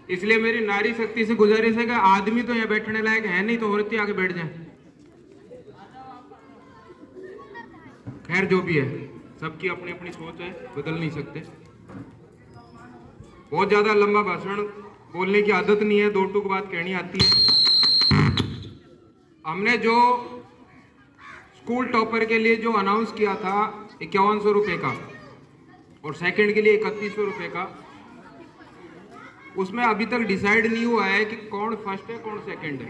इसलिए मेरी नारी शक्ति से गुजारिश है कि आदमी तो यहाँ बैठने लायक है नहीं, तो औरतें आगे बैठ जाएं। खैर जो भी है, सबकी अपनी अपनी सोच है, बदल नहीं सकते। बहुत ज्यादा लंबा भाषण बोलने की आदत नहीं है, दो टूक बात कहनी आती है। हमने जो स्कूल टॉपर के लिए जो अनाउंस किया था 5100 रुपए का और सेकंड के लिए 3100 रुपए का, उसमें अभी तक डिसाइड नहीं हुआ है कि कौन फर्स्ट है कौन सेकंड है।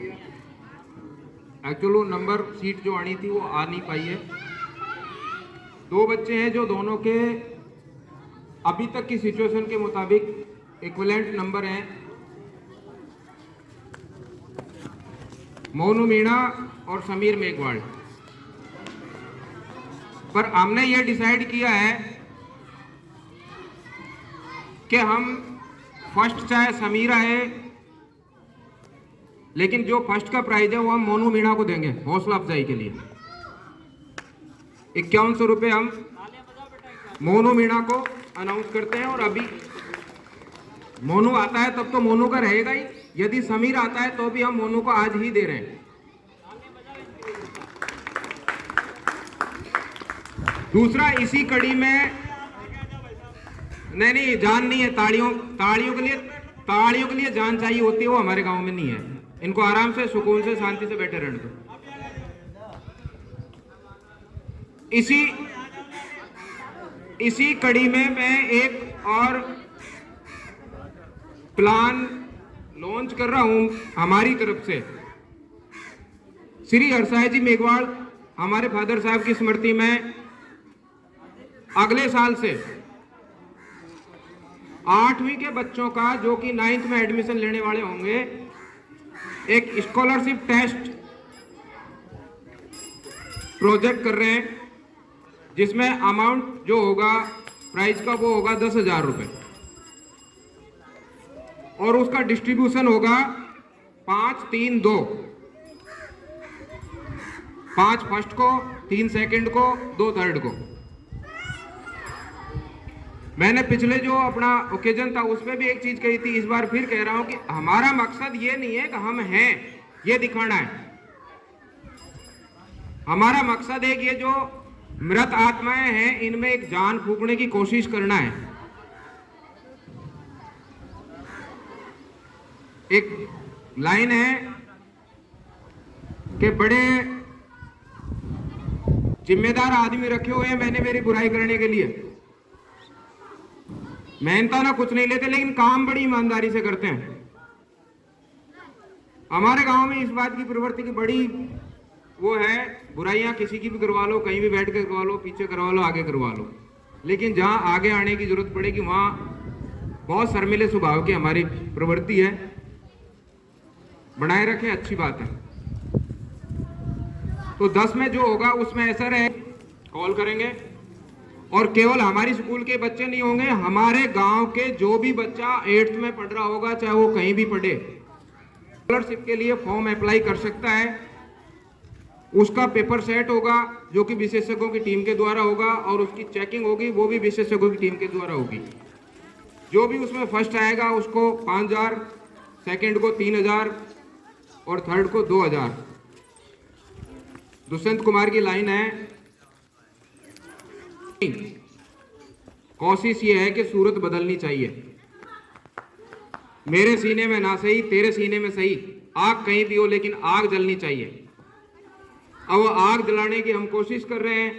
एक्चुअली वो नंबर सीट जो आनी थी वो आ नहीं पाई है। दो बच्चे हैं जो दोनों के अभी तक की सिचुएशन के मुताबिक इक्विवेलेंट नंबर हैं, मोनू मीणा और समीर मेघवाल। पर हमने ये डिसाइड किया है कि हम फर्स्ट चाहे समीर आए, लेकिन जो फर्स्ट का प्राइज है वो हम मोनू मीणा को देंगे हौसला अफजाई के लिए। 5100 रुपये हम मोनू मीणा को अनाउंस करते हैं। और अभी मोनू आता है तब तो मोनू का रहेगा ही, यदि समीर आता है तो भी हम मोनू को आज ही दे रहे हैं। दूसरा, इसी कड़ी में नहीं जान नहीं है, ताड़ियों के लिए जान चाहिए होती है, वो हमारे गांव में नहीं है। इनको आराम से सुकून से शांति से बैठे रहने दो। इसी कड़ी में मैं एक और प्लान लॉन्च कर रहा हूं हमारी तरफ से। श्री हरसाई जी मेघवाल, हमारे फादर साहब की स्मृति में अगले साल से 8वीं के बच्चों का, जो कि 9th में एडमिशन लेने वाले होंगे, एक स्कॉलरशिप टेस्ट प्रोजेक्ट कर रहे हैं, जिसमें अमाउंट जो होगा प्राइज का वो होगा 10,000 रुपए और उसका डिस्ट्रीब्यूशन होगा 5-3-2, 5 फर्स्ट को, 3 सेकंड को, 2 थर्ड को। मैंने पिछले जो अपना ओकेजन था उसमें भी एक चीज कही थी, इस बार फिर कह रहा हूं कि हमारा मकसद ये नहीं है कि हम हैं ये दिखाना है। हमारा मकसद है कि ये जो मृत आत्माएं हैं इनमें एक जान फूंकने की कोशिश करना है। एक लाइन है कि बड़े जिम्मेदार आदमी रखे हुए हैं मैंने मेरी बुराई करने के लिए, मेहनता ना कुछ नहीं लेते लेकिन काम बड़ी ईमानदारी से करते हैं। हमारे गांव में इस बात की प्रवृत्ति की बड़ी वो है, बुराइयां किसी की भी करवा लो, कहीं भी बैठ के करवा लो, पीछे करवा लो, आगे करवा लो, लेकिन जहां आगे आने की जरूरत पड़ेगी वहां बहुत शर्मिले स्वभाव की हमारी प्रवृत्ति है। बनाए रखें, अच्छी बात है। तो 10 में जो होगा उसमें ऐसा रहे, कॉल करेंगे और केवल हमारी स्कूल के बच्चे नहीं होंगे, हमारे गांव के जो भी बच्चा 8th में पढ़ रहा होगा, चाहे वो कहीं भी पढ़े, स्कॉलरशिप के लिए फॉर्म अप्लाई कर सकता है। उसका पेपर सेट होगा जो कि विशेषज्ञों की टीम के द्वारा होगा और उसकी चेकिंग होगी, वो भी विशेषज्ञों की टीम के द्वारा होगी। जो भी उसमें फर्स्ट आएगा उसको 5,000, सेकंड को 3,000 और थर्ड को 2,000। दुष्यंत कुमार की लाइन है, कोशिश ये है कि सूरत बदलनी चाहिए। मेरे सीने में ना सही, तेरे सीने में सही, आग कहीं भी हो लेकिन आग जलनी चाहिए। अब आग जलाने की हम कोशिश कर रहे हैं,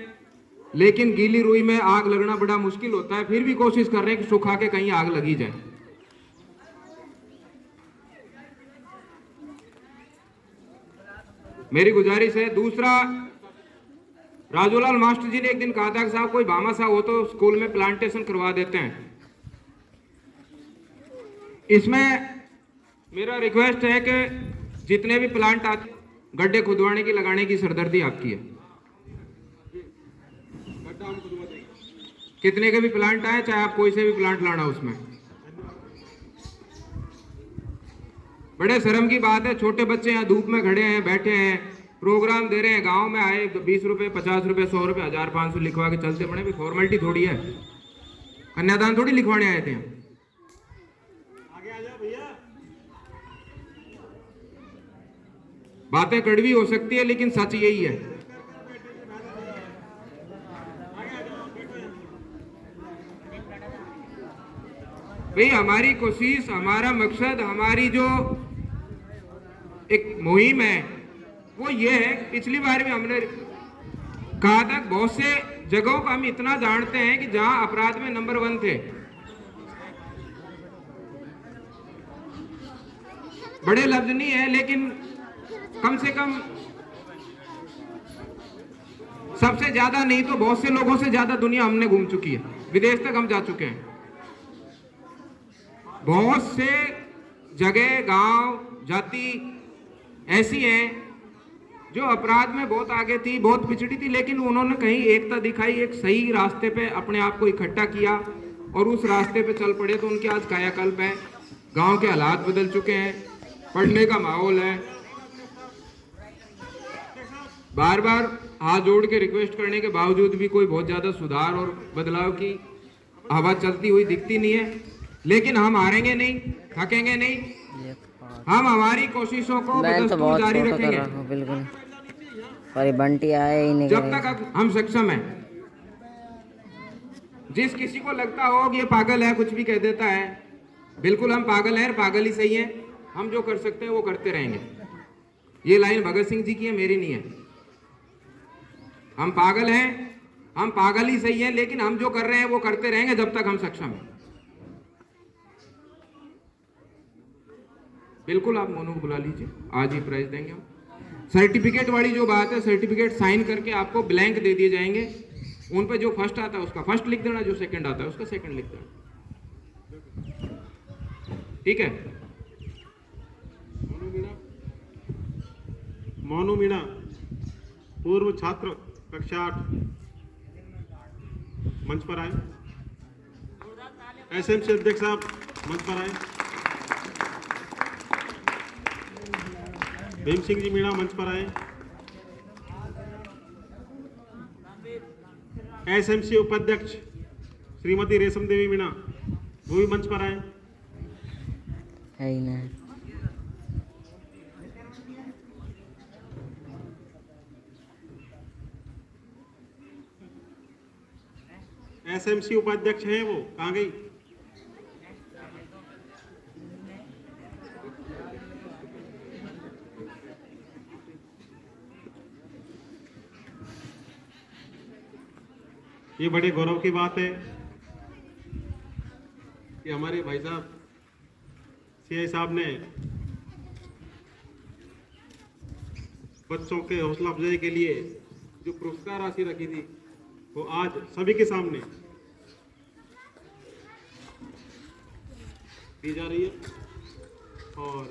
लेकिन गीली रुई में आग लगना बड़ा मुश्किल होता है, फिर भी कोशिश कर रहे हैं कि सुखा के कहीं आग लगी जाए। मेरी गुजारिश है। दूसरा, राजूलाल मास्टर जी ने एक दिन कहा था कि साहब कोई भामाशाह हो तो स्कूल में प्लांटेशन करवा देते हैं। इसमें मेरा रिक्वेस्ट है कि जितने भी प्लांट आते, गड्ढे खुदवाने की लगाने की सरदर्दी आपकी है। कितने के भी प्लांट आए, चाहे आप कोई से भी प्लांट लाना उसमें। बड़े शर्म की बात है, छोटे बच्चे यहाँ धूप में खड़े हैं, बैठे हैं, प्रोग्राम दे रहे हैं, गांव में आए 20 रुपए, 50 रुपए, 100 रुपए, 1000, 500 लिखवा के चलते पड़े। भी फॉर्मेलिटी थोड़ी है, कन्यादान थोड़ी लिखवाने आए थे। बातें कड़वी हो सकती है लेकिन सच यही है। भाई हमारी कोशिश, हमारा मकसद, हमारी जो एक मुहिम है वो ये है, पिछली बार भी हमने कहा था बहुत से जगहों को हम इतना जानते हैं कि जहां अपराध में नंबर 1 थे, बड़े लफ्ज नहीं है लेकिन कम से कम सबसे ज्यादा नहीं तो बहुत से लोगों से ज्यादा दुनिया हमने घूम चुकी है, विदेश तक हम जा चुके हैं। बहुत से जगह, गांव, जाति ऐसी हैं जो अपराध में बहुत आगे थी, बहुत पिछड़ी थी, लेकिन उन्होंने कहीं एकता दिखाई, एक सही रास्ते पे अपने आप को इकट्ठा किया और उस रास्ते पे चल पड़े, तो उनके आज कायाकल्प है। गांव के हालात बदल चुके हैं, पढ़ने का माहौल है। बार बार हाथ जोड़ के रिक्वेस्ट करने के बावजूद भी कोई बहुत ज्यादा सुधार और बदलाव की हवा चलती हुई दिखती नहीं है। लेकिन हम हारेंगे नहीं, थकेंगे नहीं, हम हमारी कोशिशों को बदस्तूर जारी रखेंगे। बिल्कुल, पर बंटी आए ही नहीं जब तक हम सक्षम हैं। जिस किसी को लगता हो कि ये पागल है, कुछ भी कह देता है, बिल्कुल हम पागल हैं, पागल ही सही है। हम जो कर सकते हैं वो करते रहेंगे। ये लाइन भगत सिंह जी की है, मेरी नहीं है। हम पागल हैं, हम पागल ही सही है, लेकिन हम जो कर रहे हैं वो करते रहेंगे जब तक हम सक्षम हैं। बिल्कुल, आप मोनू को बुला लीजिए, आज ही प्राइज देंगे हम। सर्टिफिकेट वाली जो बात है, सर्टिफिकेट साइन करके आपको ब्लैंक दे दिए जाएंगे। उन पे जो फर्स्ट आता है उसका फर्स्ट लिख देना, जो सेकंड आता है उसका सेकंड लिख देना, ठीक है। मोनू मीणा, पूर्व छात्र कक्षा 8, मंच पर आए। एसएमसी अध्यक्ष साहब मंच पर आए। भीम सिंह जी मीणा मंच पर आए। एसएमसी उपाध्यक्ष श्रीमती रेशम देवी मीणा वो भी मंच पर आए। है ही ना। एसएमसी उपाध्यक्ष हैं वो, कहाँ गई? ये बड़े गौरव की बात है कि हमारे भाई साहब सीआई साहब ने बच्चों के हौसला अफजाई के लिए जो पुरस्कार राशि रखी थी वो आज सभी के सामने दी जा रही है। और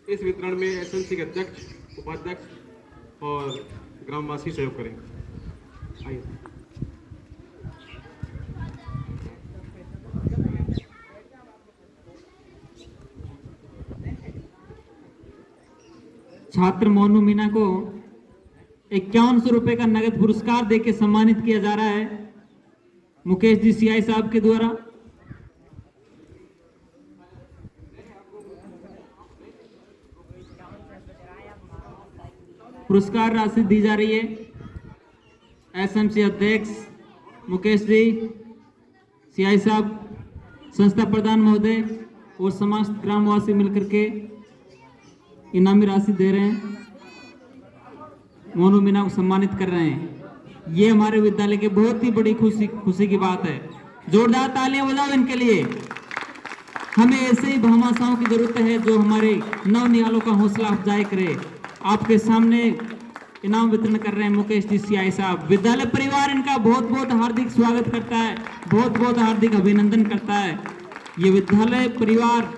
इस वितरण में एसएमसी के अध्यक्ष, उपाध्यक्ष और ग्रामवासी सहयोग करेंगे। आइए। छात्र मोनू मीणा को 5100 रुपए का नगद पुरस्कार देकर सम्मानित किया जा रहा है मुकेश जी सीआई साहब के द्वारा। पुरस्कार राशि दी जा रही है एसएमसी अध्यक्ष मुकेश जी सीआई साहब, संस्था प्रधान महोदय और समस्त ग्रामवासी मिलकर के इनामी राशि दे रहे हैं, मोनू मीणा को सम्मानित कर रहे हैं। ये हमारे विद्यालय की बहुत ही बड़ी खुशी की बात है। जोरदार तालियां बजाओ इनके लिए। हमें ऐसे ही भामाशाहों की जरूरत है जो हमारे नवनिहालों का हौसला अफजाई करे। आपके सामने इनाम वितरण कर रहे हैं मुकेश जी सीआई साहब। विद्यालय परिवार इनका बहुत बहुत हार्दिक स्वागत करता है, बहुत बहुत हार्दिक अभिनंदन करता है। ये विद्यालय परिवार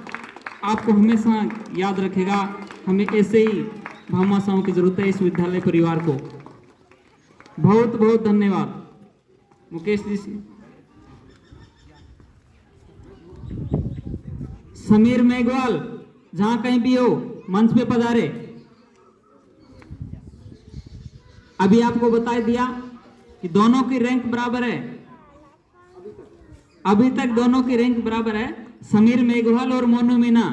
आपको हमेशा याद रखेगा। हमें ऐसे ही भामाशाहों की जरूरत है इस विद्यालय परिवार को। बहुत बहुत धन्यवाद मुकेश जी। समीर मेघवाल जहां कहीं भी हो मंच पे पधारे। अभी आपको बता दिया कि दोनों की रैंक बराबर है, अभी तक दोनों की रैंक बराबर है, समीर मेघवाल और मोनू मीणा।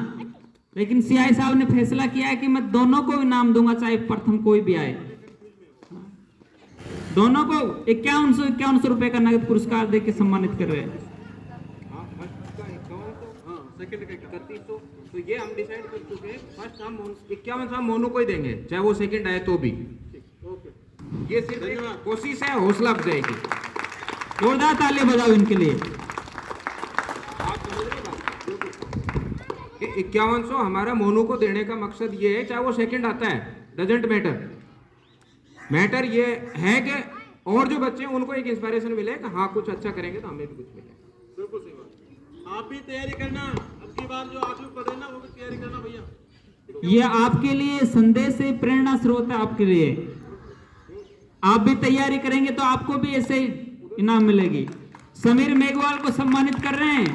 लेकिन सीआई साहब ने फैसला किया है कि मैं दोनों को इनाम दूंगा, चाहे प्रथम कोई भी आए, दोनों को 5100 रुपए का नगद पुरस्कार देकर सम्मानित कर रहे हैं। सेकंड का 3100, तो ये हम डिसाइड कर चुके हैं। फर्स्ट हम 51 मोनू को ही देंगे, चाहे वो सेकंड आए तो भी। ये सिर्फ एक कोशिश है, हौसला अफजाई की। जोरदार ताली बजाओ इनके लिए। 5100 हमारा मोनू को देने का मकसद ये है, चाहे वो सेकंड आता है, डजेंट मैटर ये है कि और जो बच्चे हैं उनको एक इंस्पिरेशन मिले कि हाँ कुछ अच्छा करेंगे तो हमें भी कुछ मिले। बिल्कुल सही बात। आप भी तैयारी करना, अब की बार जो आप लोग पढ़ रहे ना वो भी तैयारी करना भैया। ये आपके लिए संदेश है, प्रेरणा स्रोत है आपके लिए। आप भी तैयारी करेंगे तो आपको भी ऐसे इनाम मिलेगी। समीर मेघवाल को सम्मानित कर रहे हैं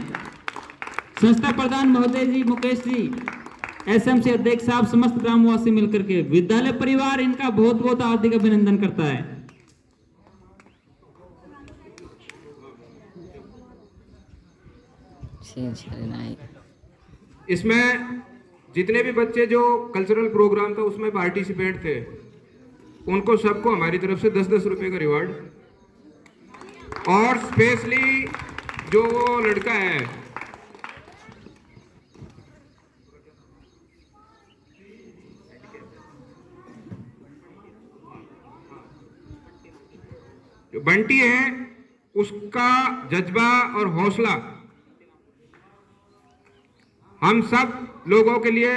संस्था प्रधान महोदय जी, मुकेश जी, एसएमसी अध्यक्ष साहब, समस्त ग्रामवासी मिलकर के। विद्यालय परिवार इनका बहुत बहुत हार्दिक अभिनंदन करता है। इसमें जितने भी बच्चे जो कल्चरल प्रोग्राम था उसमें पार्टिसिपेंट थे, उनको सबको हमारी तरफ से 10-10 रुपए का रिवार्ड, और स्पेशली जो वो लड़का है जो बंटी है, उसका जज्बा और हौसला हम सब लोगों के लिए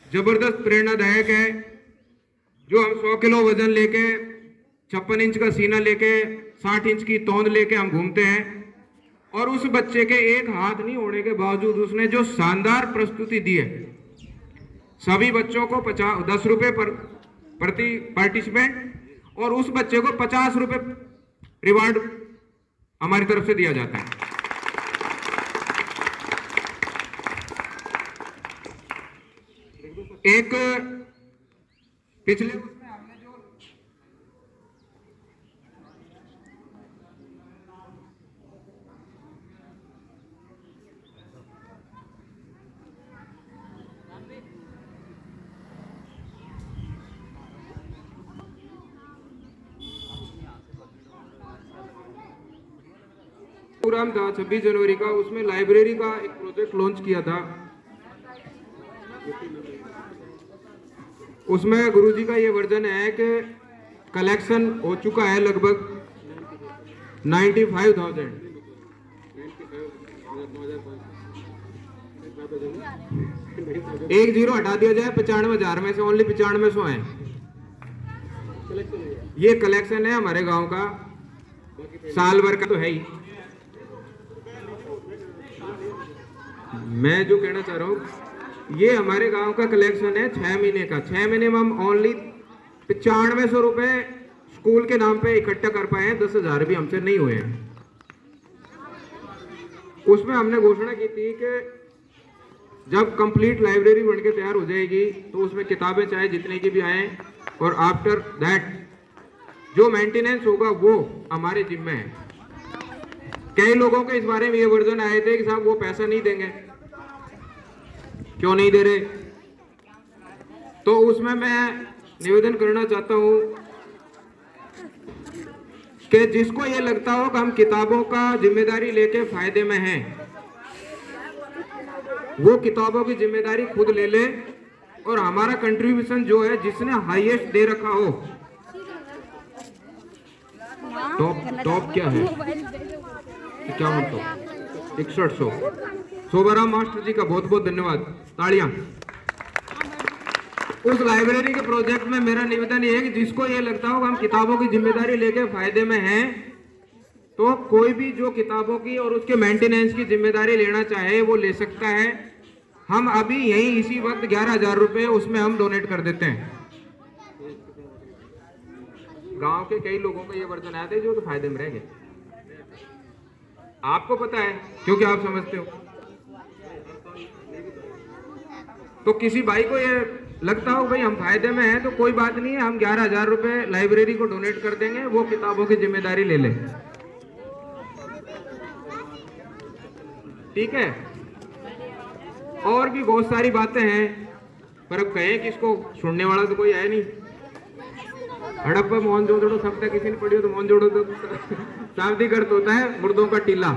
जबरदस्त प्रेरणादायक है। जो हम 100 किलो वजन लेके, 56 इंच का सीना लेके, 60 इंच की तौंद लेके हम घूमते हैं, और उस बच्चे के एक हाथ नहीं होने के बावजूद उसने जो शानदार प्रस्तुति दी है, सभी बच्चों को 10 रुपए प्रति पार्टिसिपेंट, और उस बच्चे को 50 रुपए रिवार्ड हमारी तरफ से दिया जाता है। एक पिछले उसमें हमने जो प्रोग्राम था 26 जनवरी का, उसमें लाइब्रेरी का एक प्रोजेक्ट लॉन्च किया था। उसमें गुरुजी का ये वर्जन है कि कलेक्शन हो चुका है लगभग 95,000। एक जीरो हटा दिया जाए, 95,000 में से ओनली 9500 है। ये कलेक्शन है हमारे गांव का, साल भर का तो है ही। मैं जो कहना चाह रहा हूँ, ये हमारे गांव का कलेक्शन है 6 महीने का। 6 महीने में हम ओनली 9500 रुपए स्कूल के नाम पे इकट्ठा कर पाए हैं। 10,000 भी हमसे नहीं हुए हैं। उसमें हमने घोषणा की थी कि जब कंप्लीट लाइब्रेरी बनके तैयार हो जाएगी तो उसमें किताबें चाहे जितने की भी आए, और आफ्टर दैट जो मेंटेनेंस होगा वो हमारे जिम्मे है। कई लोगों के इस बारे में ये वर्जन आए थे कि साहब वो पैसा नहीं देंगे, क्यों नहीं दे रहे? तो उसमें मैं निवेदन करना चाहता हूं कि जिसको ये लगता हो कि हम किताबों का जिम्मेदारी लेके फायदे में हैं, वो किताबों की जिम्मेदारी खुद ले ले, और हमारा कंट्रीब्यूशन जो है जिसने हाईएस्ट दे रखा हो, टॉप क्या है, 6100। शोभाराम मास्टर जी का बहुत बहुत धन्यवाद, तालियां। उस लाइब्रेरी के प्रोजेक्ट में मेरा निवेदन ये है कि जिसको ये लगता हो हम किताबों की जिम्मेदारी लेके फायदे में हैं, तो कोई भी जो किताबों की और उसके मेंटेनेंस की जिम्मेदारी लेना चाहे वो ले सकता है। हम अभी यही इसी वक्त 11,000 रुपए उसमें हम डोनेट कर देते हैं। गांव के कई लोगों को ये वर्जन आया था जो तो फायदे में रह गए। आपको पता है क्योंकि आप समझते हो। तो किसी भाई को ये लगता हो भाई हम फायदे में हैं, तो कोई बात नहीं है, हम 11,000 रुपए लाइब्रेरी को डोनेट कर देंगे, वो किताबों की जिम्मेदारी ले ले। ठीक है? और भी बहुत सारी बातें हैं, पर अब कहें कि इसको सुनने वाला तो कोई है नहीं। हड़प्पा मोहन जोदड़ो शब्द किसी ने पढ़ी हो तो मोहन जोदड़ो तो शाब्दिक अर्थ होता है मुर्दों का टीला।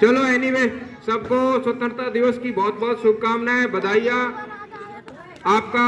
चलो एनीवे, सबको स्वतंत्रता दिवस की बहुत बहुत शुभकामनाएं, बधाइयां। आपका